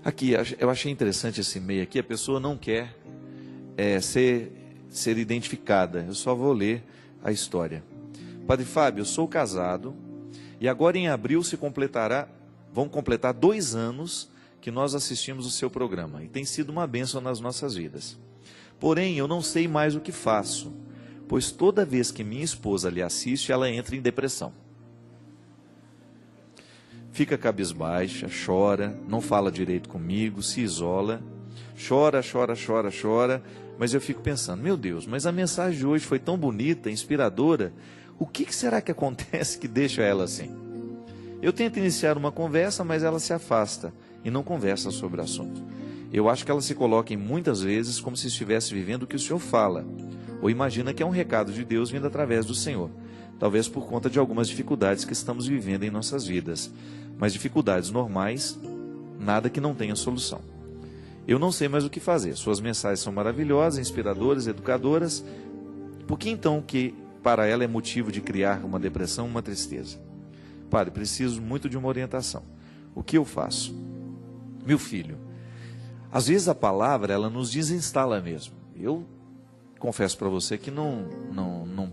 Aqui, eu achei interessante esse e-mail aqui. A pessoa não quer ser identificada. Eu só vou ler a história. Padre Fábio, eu sou casado e agora em abril vão completar 2 anos que nós assistimos o seu programa. E tem sido uma bênção nas nossas vidas. Porém, eu não sei mais o que faço, pois toda vez que minha esposa lhe assiste, ela entra em depressão. Fica cabisbaixa, chora, não fala direito comigo, se isola, chora, mas eu fico pensando, meu Deus, mas a mensagem de hoje foi tão bonita, inspiradora, o que será que acontece que deixa ela assim? Eu tento iniciar uma conversa, mas ela se afasta e não conversa sobre o assunto. Eu acho que ela se coloca em muitas vezes como se estivesse vivendo o que o Senhor fala, ou imagina que é um recado de Deus vindo através do Senhor, talvez por conta de algumas dificuldades que estamos vivendo em nossas vidas. Mas dificuldades normais, nada que não tenha solução. Eu não sei mais o que fazer. Suas mensagens são maravilhosas, inspiradoras, educadoras. Por que então que para ela é motivo de criar uma depressão, uma tristeza? Padre, preciso muito de uma orientação. O que eu faço? Meu filho, às vezes a palavra ela nos desinstala mesmo. Eu confesso para você que não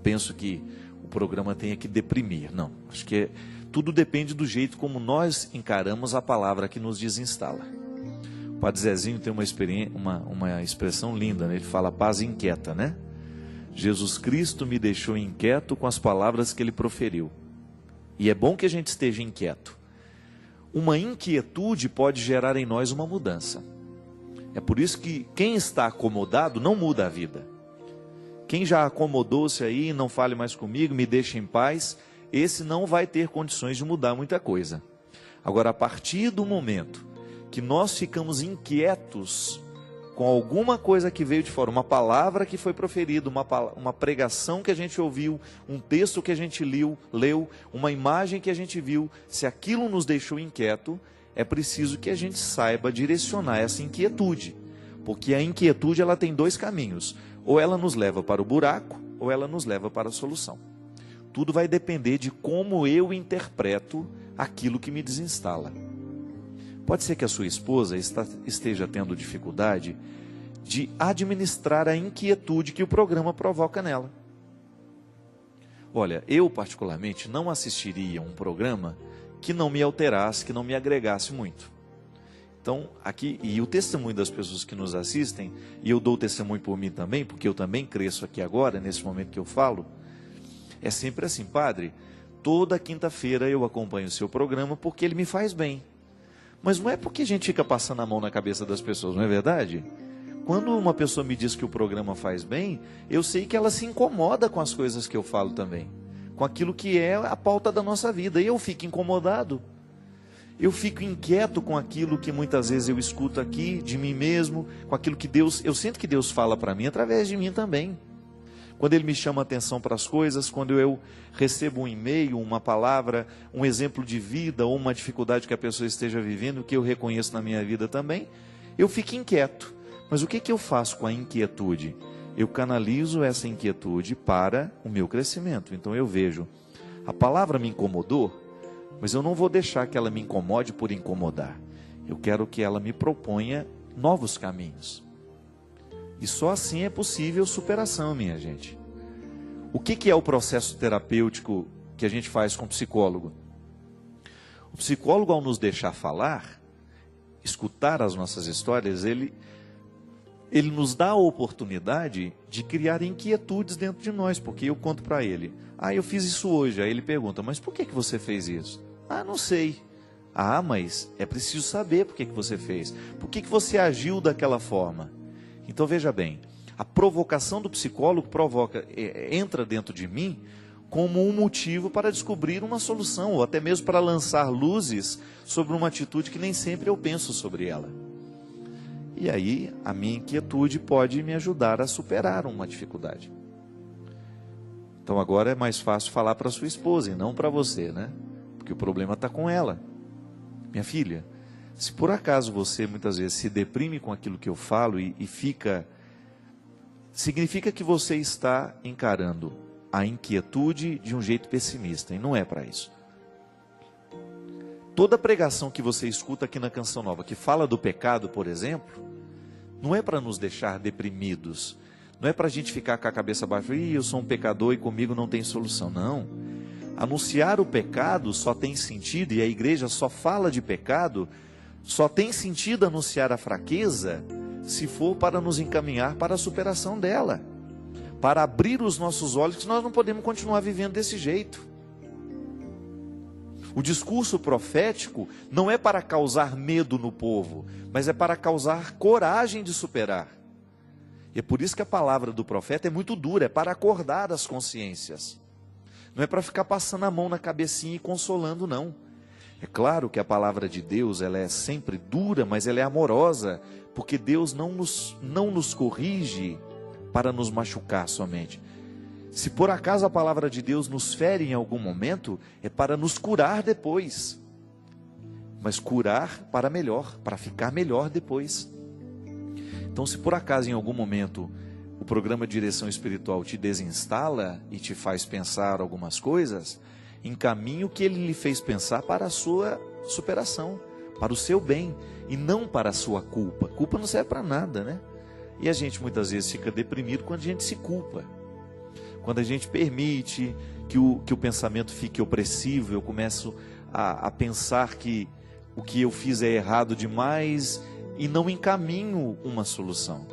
penso que o programa tenha que deprimir. Não, acho que tudo depende do jeito como nós encaramos a palavra que nos desinstala. O Padre Zezinho tem uma expressão linda, né? Ele fala paz inquieta, né? Jesus Cristo me deixou inquieto com as palavras que ele proferiu. E é bom que a gente esteja inquieto. Uma inquietude pode gerar em nós uma mudança. É por isso que quem está acomodado não muda a vida. Quem já acomodou-se aí, não fale mais comigo, me deixe em paz, esse não vai ter condições de mudar muita coisa. Agora, a partir do momento que nós ficamos inquietos com alguma coisa que veio de fora, uma palavra que foi proferida, uma pregação que a gente ouviu, um texto que a gente leu, uma imagem que a gente viu, se aquilo nos deixou inquieto, é preciso que a gente saiba direcionar essa inquietude, porque a inquietude ela tem 2 caminhos, ou ela nos leva para o buraco, ou ela nos leva para a solução. Tudo vai depender de como eu interpreto aquilo que me desinstala. Pode ser que a sua esposa esteja tendo dificuldade de administrar a inquietude que o programa provoca nela. Olha, eu particularmente não assistiria um programa que não me alterasse, que não me agregasse muito. Então, aqui, e o testemunho das pessoas que nos assistem, e eu dou testemunho por mim também, porque eu também cresço aqui agora, nesse momento que eu falo, é sempre assim, padre, toda quinta-feira eu acompanho o seu programa porque ele me faz bem. Mas não é porque a gente fica passando a mão na cabeça das pessoas, não é verdade? Quando uma pessoa me diz que o programa faz bem, eu sei que ela se incomoda com as coisas que eu falo também, com aquilo que é a pauta da nossa vida, e eu fico incomodado. Eu fico inquieto com aquilo que muitas vezes eu escuto aqui de mim mesmo, com aquilo que eu sinto que Deus fala para mim através de mim também. Quando Ele me chama a atenção para as coisas, quando eu recebo um e-mail, uma palavra, um exemplo de vida ou uma dificuldade que a pessoa esteja vivendo, que eu reconheço na minha vida também, eu fico inquieto. Mas o que eu faço com a inquietude? Eu canalizo essa inquietude para o meu crescimento. Então eu vejo, a palavra me incomodou, mas eu não vou deixar que ela me incomode por incomodar. Eu quero que ela me proponha novos caminhos. E só assim é possível superação, minha gente. O que é o processo terapêutico que a gente faz com o psicólogo? O psicólogo, ao nos deixar falar, escutar as nossas histórias, ele nos dá a oportunidade de criar inquietudes dentro de nós, porque eu conto para ele, eu fiz isso hoje. Aí ele pergunta, mas por que você fez isso? Não sei. Mas é preciso saber por que você fez. Por que você agiu daquela forma? Então veja bem, a provocação do psicólogo entra dentro de mim como um motivo para descobrir uma solução, ou até mesmo para lançar luzes sobre uma atitude que nem sempre eu penso sobre ela. E aí a minha inquietude pode me ajudar a superar uma dificuldade. Então agora é mais fácil falar para sua esposa e não para você, né? Porque o problema está com ela. Minha filha, se por acaso você muitas vezes se deprime com aquilo que eu falo e fica... significa que você está encarando a inquietude de um jeito pessimista, e não é para isso. Toda pregação que você escuta aqui na Canção Nova, que fala do pecado, por exemplo, não é para nos deixar deprimidos, não é para a gente ficar com a cabeça baixa, eu sou um pecador e comigo não tem solução. Não. Anunciar o pecado só tem sentido, e a igreja só fala de pecado, só tem sentido anunciar a fraqueza, se for para nos encaminhar para a superação dela, para abrir os nossos olhos, que nós não podemos continuar vivendo desse jeito. O discurso profético não é para causar medo no povo, mas é para causar coragem de superar. E é por isso que a palavra do profeta é muito dura, é para acordar as consciências. Não é para ficar passando a mão na cabecinha e consolando, não. É claro que a palavra de Deus, ela é sempre dura, mas ela é amorosa, porque Deus não nos corrige para nos machucar somente. Se por acaso a palavra de Deus nos fere em algum momento, é para nos curar depois. Mas curar para melhor, para ficar melhor depois. Então, se por acaso em algum momento o programa de direção espiritual te desinstala e te faz pensar algumas coisas, encaminhe o que ele lhe fez pensar para a sua superação, para o seu bem, e não para a sua culpa. Culpa não serve para nada, né? E a gente muitas vezes fica deprimido quando a gente se culpa. Quando a gente permite que o pensamento fique opressivo, eu começo a pensar que o que eu fiz é errado demais e não encaminho uma solução.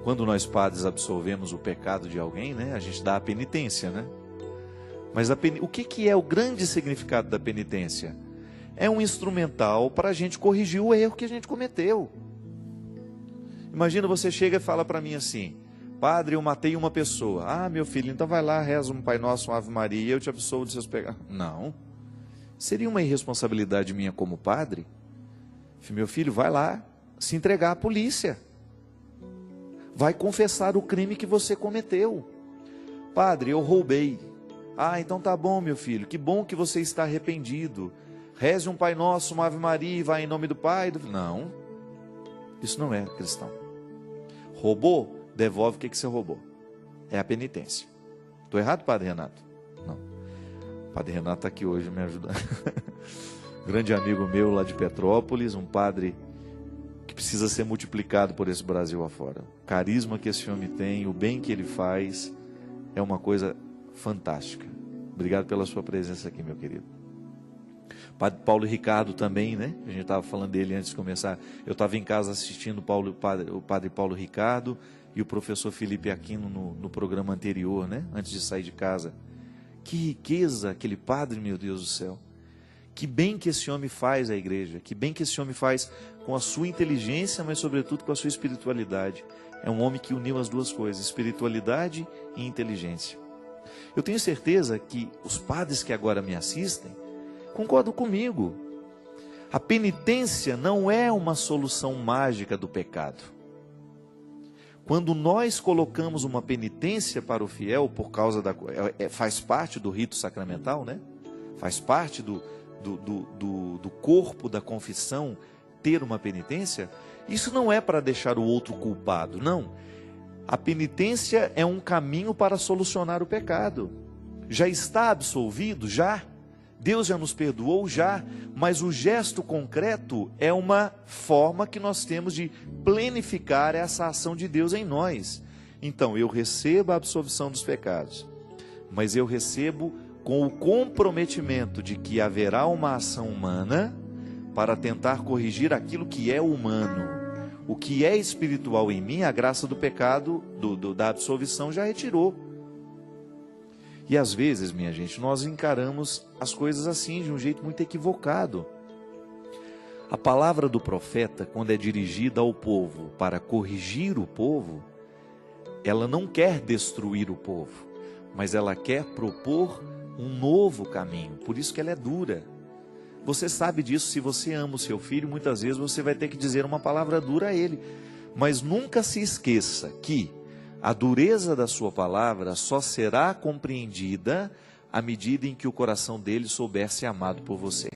Quando nós padres absolvemos o pecado de alguém, né, a gente dá a penitência, né? Mas o que é o grande significado da penitência? É um instrumental para a gente corrigir o erro que a gente cometeu. Imagina, você chega e fala para mim assim: padre, eu matei uma pessoa. Ah, meu filho, então vai lá, reza um Pai Nosso, uma Ave Maria, e eu te absolvo dos seus pecados. Não. Seria uma irresponsabilidade minha como padre? Meu filho, vai lá, se entregar à polícia. Vai confessar o crime que você cometeu. Padre, eu roubei. Ah, então tá bom, meu filho, que bom que você está arrependido. Reze um Pai Nosso, uma Ave Maria, e vai em nome do Pai. Não, isso não é cristão. Roubou? Devolve o que você roubou. É a penitência. Estou errado, Padre Renato? Não. O Padre Renato está aqui hoje me ajudando. Grande amigo meu lá de Petrópolis, um padre que precisa ser multiplicado por esse Brasil afora. O carisma que esse homem tem, o bem que ele faz, é uma coisa fantástica. Obrigado pela sua presença aqui, meu querido. Padre Paulo Ricardo também, né? A gente estava falando dele antes de começar. Eu estava em casa assistindo o Padre Paulo Ricardo e o professor Felipe Aquino no programa anterior, né? Antes de sair de casa. Que riqueza aquele padre, meu Deus do céu. Que bem que esse homem faz à igreja. Que bem que esse homem faz com a sua inteligência, mas sobretudo com a sua espiritualidade. É um homem que uniu as duas coisas, espiritualidade e inteligência. Eu tenho certeza que os padres que agora me assistem concordam comigo. A penitência não é uma solução mágica do pecado. Quando nós colocamos uma penitência para o fiel, por causa faz parte do rito sacramental, né? Faz parte do corpo da confissão ter uma penitência. Isso não é para deixar o outro culpado, não. A penitência é um caminho para solucionar o pecado. Já está absolvido? Já. Deus já nos perdoou? Já. Mas o gesto concreto é uma forma que nós temos de plenificar essa ação de Deus em nós. Então, eu recebo a absolvição dos pecados, mas eu recebo com o comprometimento de que haverá uma ação humana para tentar corrigir aquilo que é humano. O que é espiritual em mim, a graça do pecado, da absolvição já retirou. E às vezes, minha gente, nós encaramos as coisas assim, de um jeito muito equivocado. A palavra do profeta, quando é dirigida ao povo para corrigir o povo, ela não quer destruir o povo, mas ela quer propor um novo caminho. Por isso que ela é dura. Você sabe disso. Se você ama o seu filho, muitas vezes você vai ter que dizer uma palavra dura a ele. Mas nunca se esqueça que a dureza da sua palavra só será compreendida à medida em que o coração dele souber ser amado por você.